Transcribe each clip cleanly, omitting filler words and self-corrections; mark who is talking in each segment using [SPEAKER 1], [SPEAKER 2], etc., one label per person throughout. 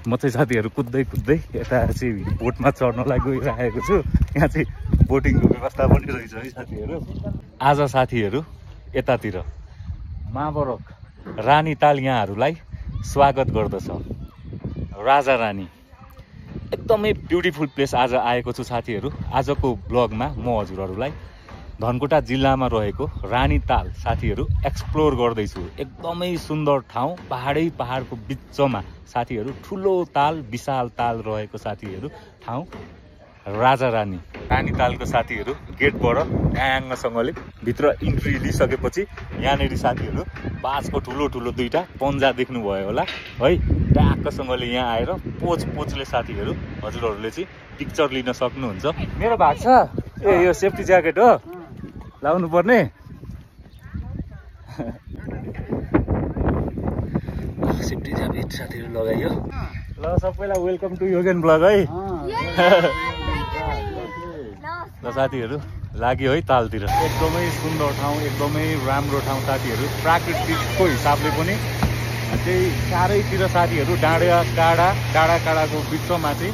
[SPEAKER 1] म चाहिँ साथीहरू कुद्दै कुद्दै यता चाहिँ बोटमा चढ्नलाई गइरहेको छु। यहाँ चाहिँ बोटिङको व्यवस्था पनि रहेछ है साथीहरू। आज साथीहरू यतातिर महाबरक रानीताल यहाँहरूलाई स्वागत गर्दछ। राजा रानी एकदमै ब्युटिफुल प्लेस आज आएको छु साथीहरू। आजको ब्लगमा म हजुरहरूलाई धनकुटा जिल्लामा रहेको रानीताल साथीहरू एक्सप्लोर गर्दैछु। एकदमै सुन्दर ठाउँ, पहाडको बिचमा साथीहरू, ठुलो ताल विशाल ताल रहेको साथीहरू ठाउँ राजा रानी। रानीतालको साथीहरू गेटबाट ड्याङ्गसँगले भित्र इन्ट्री लिइसकेपछि यहाँनिर साथीहरू बाजको ठुलो ठुलो दुईटा पन्जा देख्नुभयो होला है। ट्याक्कसँगले यहाँ आएर पोचले साथीहरू हजुरहरूले चाहिँ पिक्चर लिन सक्नुहुन्छ। मेरो भाग छ ए यो सेफ्टी ज्याकेट हो लाउनु पर्ने। सेफ्टी ज्याकेट साथीहरू लगाइयो। ल सबैलाई वेलकम टु योगेन ब्लग है। ल साथीहरू लाग्यो है तालतिर। एकदमै सुन्दर ठाउँ, एकदमै राम्रो ठाउँ साथीहरू। प्राकृतिकको हिसाबले पनि त्यही चारैतिर साथीहरू डाँडाको बिचमा चाहिँ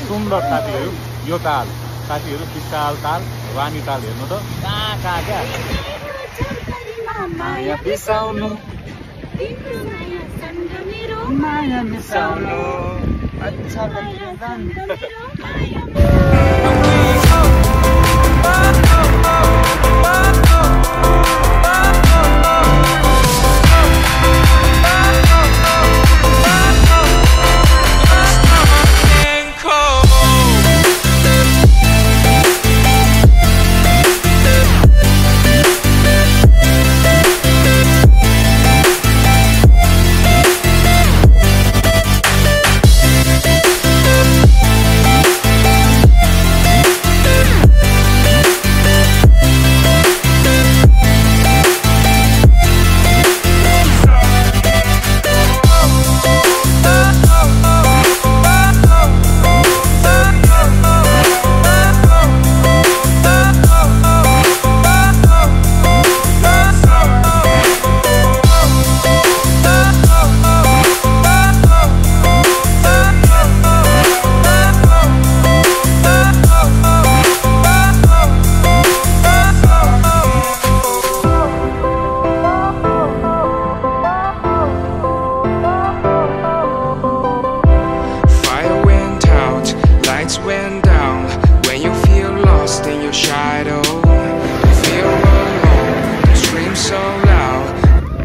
[SPEAKER 1] सुन्दर साथीहरू यो ताल साथीहरू। विशाल ताल रानीताल हेर्नु त कहाँ क्या माया बिसाउनु माया मिसाउनु अच्छा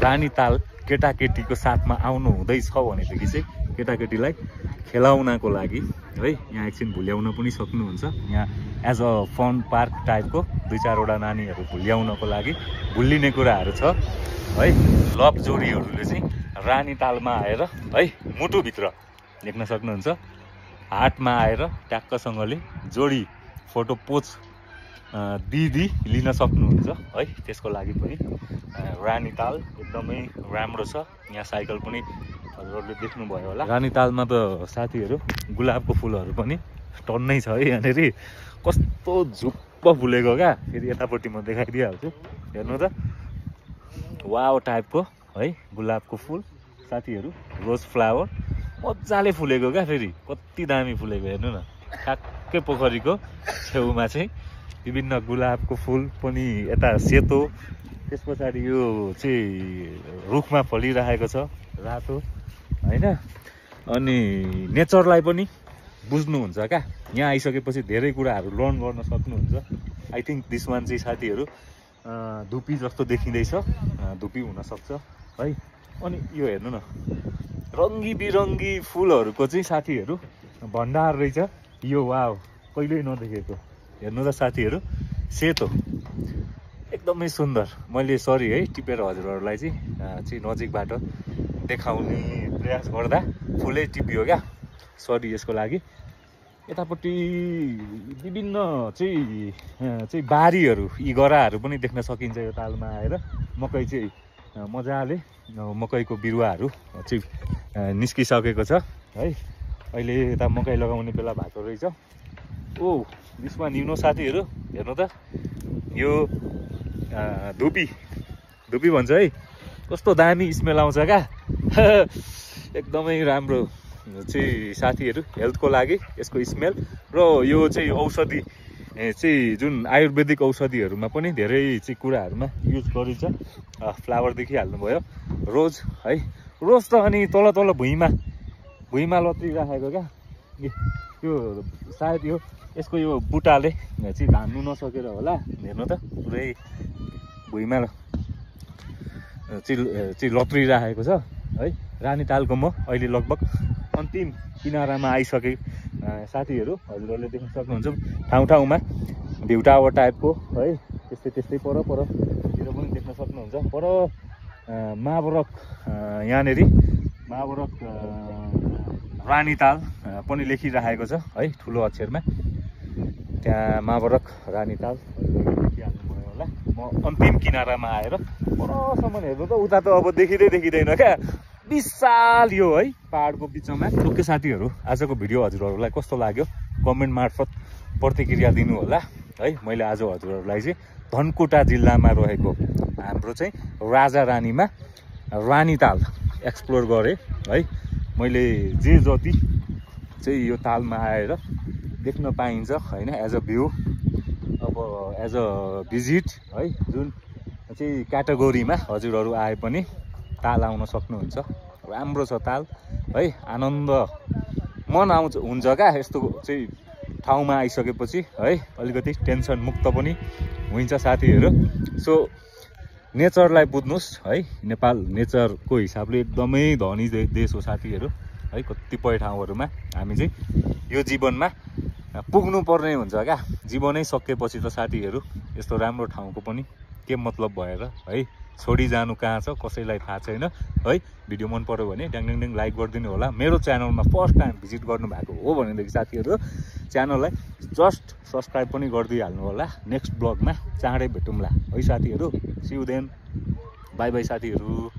[SPEAKER 1] रानीताल केटाकेटीको साथमा आउनु हुँदैछ भनेदेखि चाहिँ केटाकेटीलाई खेलाउनको लागि है यहाँ एकछिन भुल्याउन पनि सक्नुहुन्छ। यहाँ एज अ फन पार्क टाइपको दुई चारवटा नानीहरू भुल्याउनको लागि भुल्लिने कुराहरू छ है। लभ जोडीहरूले चाहिँ रानीतालमा आएर है मुटुभित्र देख्न सक्नुहुन्छ। हाटमा आएर ट्याक्कसँगले जोडी फोटो पोज दिदी लिन सक्नुहुन्छ है। त्यसको लागि पनि रानीताल एकदमै राम्रो छ। यहाँ साइकल पनि हजुरहरूले देख्नुभयो होला। रानीतालमा त साथीहरू गुलाबको फुलहरू पनि टन्नै छ है। यहाँनिर कस्तो झुप्प फुलेको क्या। फेरि यतापट्टि म देखाइदिइहाल्छु हेर्नु त। वाव टाइपको है गुलाबको फुल साथीहरू, रोज फ्लावर मजाले फुलेको क्या। फेरि कति दामी फुलेको हेर्नु न। ठ्याक्कै पोखरीको छेउमा चाहिँ विभिन्न गुलाबको फुल पनि यता सेतो, त्यस पछाडि यो चाहिँ रुखमा फलिरहेको छ रातो होइन। अनि नेचरलाई पनि बुझ्नुहुन्छ क्या। यहाँ आइसकेपछि धेरै कुराहरू लर्न गर्न सक्नुहुन्छ। आई थिङ्क दिस वान चाहिँ साथीहरू धुपी जस्तो देखिँदैछ, धुपी हुनसक्छ है। अनि यो हेर्नु न रङ्गी बिरङ्गी फुलहरूको चाहिँ साथीहरू भण्डार रहेछ यो। वाव कहिल्यै नदेखेको हेर्नु त साथीहरू। सेतो एकदमै सुन्दर। मैले सरी है टिपेर हजुरहरूलाई चाहिँ नजिकबाट देखाउने प्रयास गर्दा फुलै टिपियो क्या, सरी यसको लागि। यतापट्टि विभिन्न चाहिँ बारीहरू, इगराहरू पनि देख्न सकिन्छ यो तालमा आएर। मकै चाहिँ मजाले मकैको बिरुवाहरू चाहिँ निस्किसकेको छ है। अहिले यता मकै लगाउने बेला भएको रहेछ। ओ यसमा निउनो साथीहरू हेर्नु त, यो धुपी भन्छ है। कस्तो दामी स्मेल आउँछ क्या एकदमै राम्रो चाहिँ साथीहरू हेल्थको लागि यसको स्मेल र यो चाहिँ औषधि चाहिँ जुन आयुर्वेदिक औषधिहरूमा पनि धेरै चाहिँ कुराहरूमा युज गरिन्छ। फ्लावर देखिहाल्नुभयो रोज है, रोज त अनि तल तल भुइँमा लत्रिराखेको क्या। यो सायद यो यसको यो बुट्टाले चाहिँ धान्नु नसकेर होला, हेर्नु त पुरै भुइँमा चाहिँ लत्रिराखेको छ है। रानीतालको म अहिले लगभग अन्तिम किनारामा आइसके साथीहरू, हजुरहरूले देख्न सक्नुहुन्छ ठाउँ ठाउँमा भ्यू टावर टाइपको है, त्यस्तै परतिर पनि देख्न सक्नुहुन्छ। पर महाबरक यहाँनिर महाबरक रानीताल पनि लेखिराखेको छ है ठुलो अक्षरमा, त्यहाँ महाबरक रानीताल देखिहाल्नुभयो होला। म अन्तिम किनारामा आएर परसम्म हेर्नु त उता त अब देखिँदैन क्या, विशाल यो है पहाडको बिचमा। ओके साथीहरू, आजको भिडियो हजुरहरूलाई कस्तो लाग्यो कमेन्ट मार्फत प्रतिक्रिया दिनु होला है। मैले आज हजुरहरूलाई चाहिँ धनकुटा जिल्लामा रहेको हाम्रो चाहिँ राजा रानीमा रानीताल एक्सप्लोर गरेँ है। मैले जे जति चाहिँ यो तालमा आएर देख्न पाइन्छ होइन, एज अ भ्यू, अब एज अ भिजिट है, जुन चाहिँ क्याटेगोरीमा हजुरहरू आए पनि ताल आउन सक्नुहुन्छ। राम्रो छ ताल है, आनन्द मन हुन्छ क्या यस्तो चाहिँ ठाउँमा आइसकेपछि है। अलिकति टेन्सन मुक्त पनि हुन्छ साथीहरू। सो नेचरलाई बुझ्नुहोस् है, नेपाल नेचरको हिसाबले एकदमै धनी देश हो साथीहरू है। कतिपय ठाउँहरूमा हामी चाहिँ यो जीवनमा पुग्नु पर्ने हुन्छ क्या, जीवनै सकेपछि त साथीहरू यस्तो राम्रो ठाउँको पनि के मतलब भएर है छोडी जानु कहाँ छ कसैलाई थाहा छैन है। भिडियो मन पर्यो भने ड्याङ लाइक गरिदिनु होला। मेरो च्यानलमा फर्स्ट टाइम भिजिट गर्नुभएको हो भनेदेखि साथीहरू च्यानललाई जस्ट सब्सक्राइब पनि गरिदिइहाल्नु होला। नेक्स्ट ब्लगमा चाँडै भेटौँला है साथीहरू। See you then, bye bye साथीहरू।